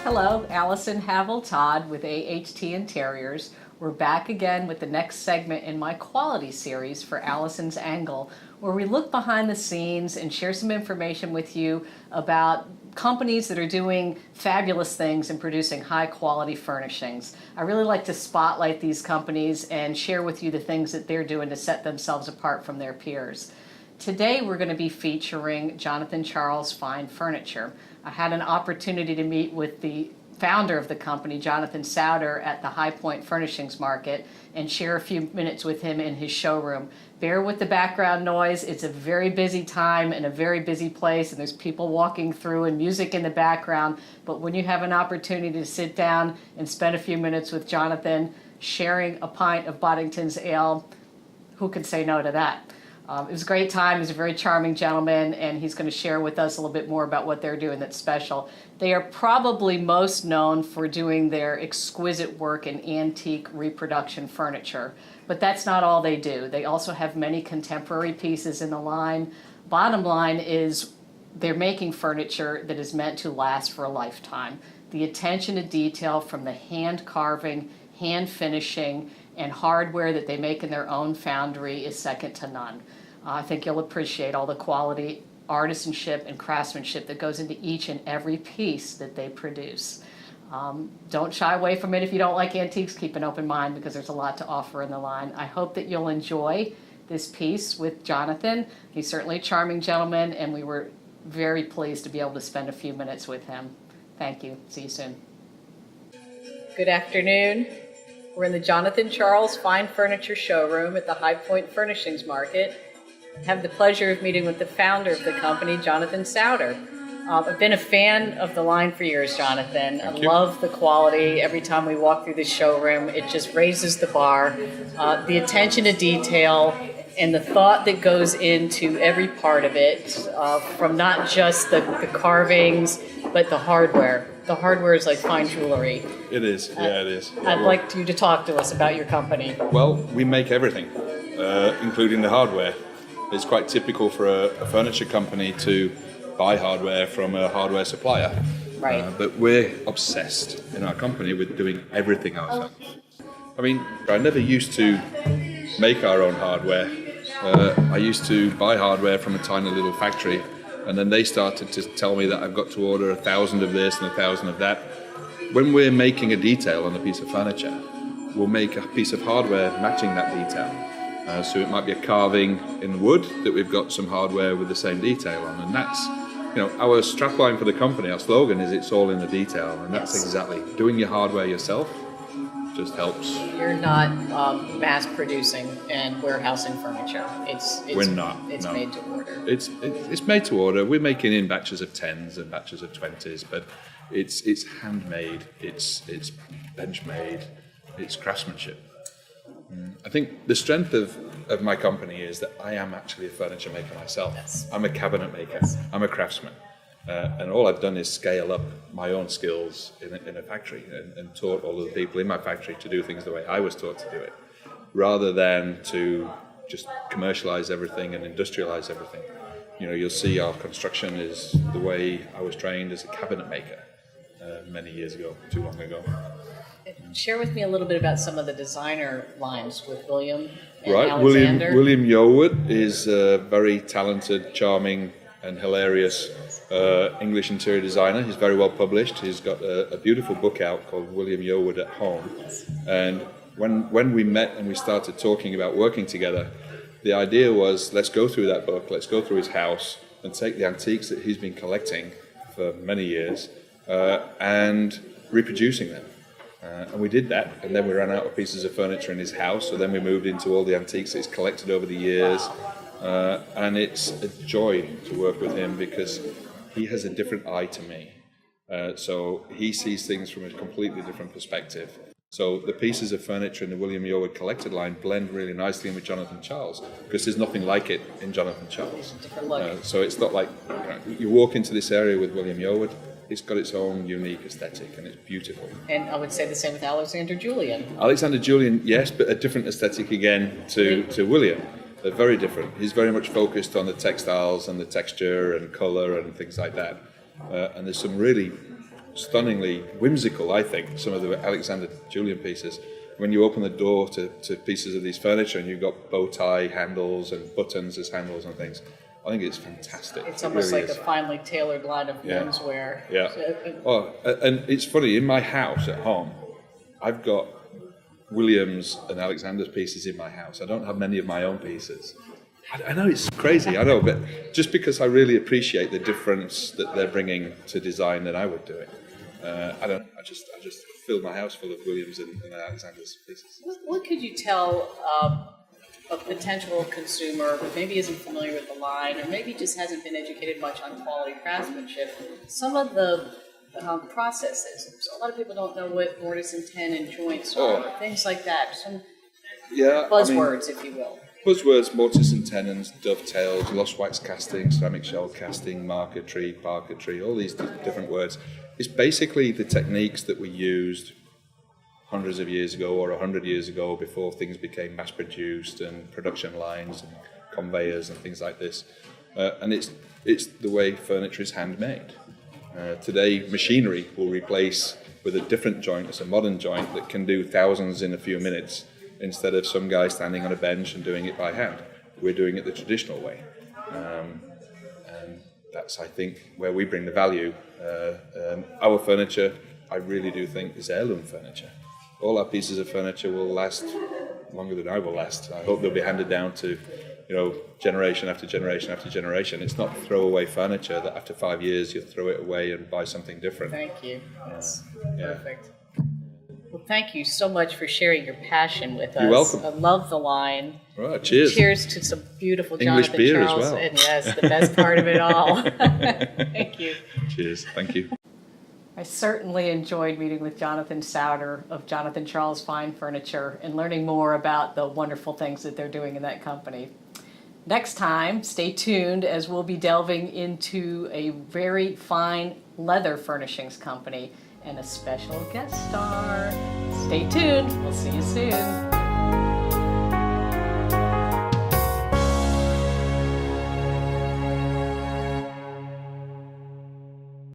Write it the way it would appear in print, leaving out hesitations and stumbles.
Hello, Allison Havill Todd with AHT Interiors. We're back again with the next segment in my quality series for Allison's Angle, where we look behind the scenes and share some information with you about companies that are doing fabulous things and producing high quality furnishings. I really like to spotlight these companies and share with you the things that they're doing to set themselves apart from their peers. Today we're going to be featuring Jonathan Charles Fine Furniture. I had an opportunity to meet with the founder of the company, Jonathan Souter, at the High Point Furnishings Market and share a few minutes with him in his showroom. Bear with the background noise. It's a very busy time and a very busy place, and there's people walking through and music in the background. But when you have an opportunity to sit down and spend a few minutes with Jonathan sharing a pint of Boddington's Ale, who can say no to that? It was a great time. He's a very charming gentleman, and he's going to share with us a little bit more about what they're doing that's special. They are probably most known for doing their exquisite work in antique reproduction furniture, but that's not all they do. They also have many contemporary pieces in the line. Bottom line is they're making furniture that is meant to last for a lifetime. The attention to detail from the hand carving, hand finishing, and hardware that they make in their own foundry is second to none. I think you'll appreciate all the quality, artisanship, and craftsmanship that goes into each and every piece that they produce. Don't shy away from it if you don't like antiques. Keep an open mind because there's a lot to offer in the line. I hope that you'll enjoy this piece with Jonathan. He's certainly a charming gentleman, and we were very pleased to be able to spend a few minutes with him. Thank you. See you soon. Good afternoon. We're in the Jonathan Charles Fine Furniture showroom at the High Point Furnishings Market. I have the pleasure of meeting with the founder of the company, Jonathan Souter. I've been a fan of the line for years, Jonathan. I love the quality. Every time we walk through the showroom, it just raises the bar. The attention to detail and the thought that goes into every part of it, from not just the carvings, but the hardware. The hardware is like fine jewelry. It is, yeah, it is. I'd like you to talk to us about your company. Well, we make everything, including the hardware. It's quite typical for a furniture company to buy hardware from a hardware supplier. Right. But we're obsessed in our company with doing everything ourselves. I mean, I never used to make our own hardware. I used to buy hardware from a tiny little factory, and then they started to tell me that I've got to order 1,000 of this and 1,000 of that. When we're making a detail on a piece of furniture, we'll make a piece of hardware matching that detail. So it might be a carving in wood that we've got some hardware with the same detail on, and that's, our strapline for the company, our slogan is "It's all in the detail," and that's exactly doing your hardware yourself. Just helps. You're not mass producing and warehousing furniture. We're not. It's no. made to order. It's made to order. We're making in batches of 10s and batches of 20s, but it's handmade. It's bench made. It's craftsmanship. I think the strength of my company is that I am actually a furniture maker myself. Yes. I'm a cabinet maker. I'm a craftsman. And all I've done is scale up my own skills in a factory and taught all of the people in my factory to do things the way I was taught to do it, rather than to just commercialize everything and industrialize everything. You'll see our construction is the way I was trained as a cabinet maker many years ago, too long ago. Share with me a little bit about some of the designer lines with William and Right, Alexander. William Yeowood is a very talented, charming, and hilarious English interior designer. He's very well published. He's got a beautiful book out called William Yeowood at Home. And when we met and we started talking about working together, the idea was, let's go through that book, let's go through his house and take the antiques that he's been collecting for many years and reproducing them. And we did that, and then we ran out of pieces of furniture in his house, so then we moved into all the antiques that he's collected over the years. Wow. And it's a joy to work with him because he has a different eye to me. So he sees things from a completely different perspective. So the pieces of furniture in the William Yeowood collected line blend really nicely in with Jonathan Charles because there's nothing like it in Jonathan Charles. Different look. So it's not like you walk into this area with William Yeowood, it's got its own unique aesthetic and it's beautiful. And I would say the same with Alexander Julian. Alexander Julian, yes, but a different aesthetic again to William. They're very different. He's very much focused on the textiles and the texture and colour and things like that. And there's some really stunningly whimsical, I think, some of the Alexander Julian pieces. When you open the door to pieces of these furniture and you've got bow tie handles and buttons as handles and things, I think it's fantastic. It's almost really like is. a finely tailored line of Yeah. menswear. Yeah. So, And it's funny, in my house at home, I've got Williams and Alexander's pieces in my house. I don't have many of my own pieces. I know it's crazy, I know, but just because I really appreciate the difference that they're bringing to design that I would do it. I just fill my house full of Williams and Alexander's pieces. what could you tell a potential consumer who maybe isn't familiar with the line or maybe just hasn't been educated much on quality craftsmanship, some of the processes? So a lot of people don't know what mortise and tenon joints are, things like that. Some buzzwords, if you will. Buzzwords, mortise and tenons, dovetails, lost wax casting, ceramic shell casting, marquetry, parquetry, all these different words. It's basically the techniques that we used hundreds of years ago or 100 years ago before things became mass-produced and production lines and conveyors and things like this. And it's the way furniture is handmade. Today, machinery will replace with a different joint, it's a modern joint that can do thousands in a few minutes instead of some guy standing on a bench and doing it by hand. We're doing it the traditional way. And that's, I think, where we bring the value. Our furniture, I really do think, is heirloom furniture. All our pieces of furniture will last longer than I will last. I hope they'll be handed down to, generation after generation after generation. It's not throwaway furniture that after 5 years you throw it away and buy something different. Thank you. That's perfect. Well, thank you so much for sharing your passion with us. You're welcome. I love the line. All right, cheers. Cheers to some beautiful English Jonathan beer as Charles. well. And yes, the best part of it all. Thank you. Cheers. Thank you. I certainly enjoyed meeting with Jonathan Souter of Jonathan Charles Fine Furniture and learning more about the wonderful things that they're doing in that company. Next time, stay tuned as we'll be delving into a very fine leather furnishings company and a special guest star. Stay tuned. We'll see you soon.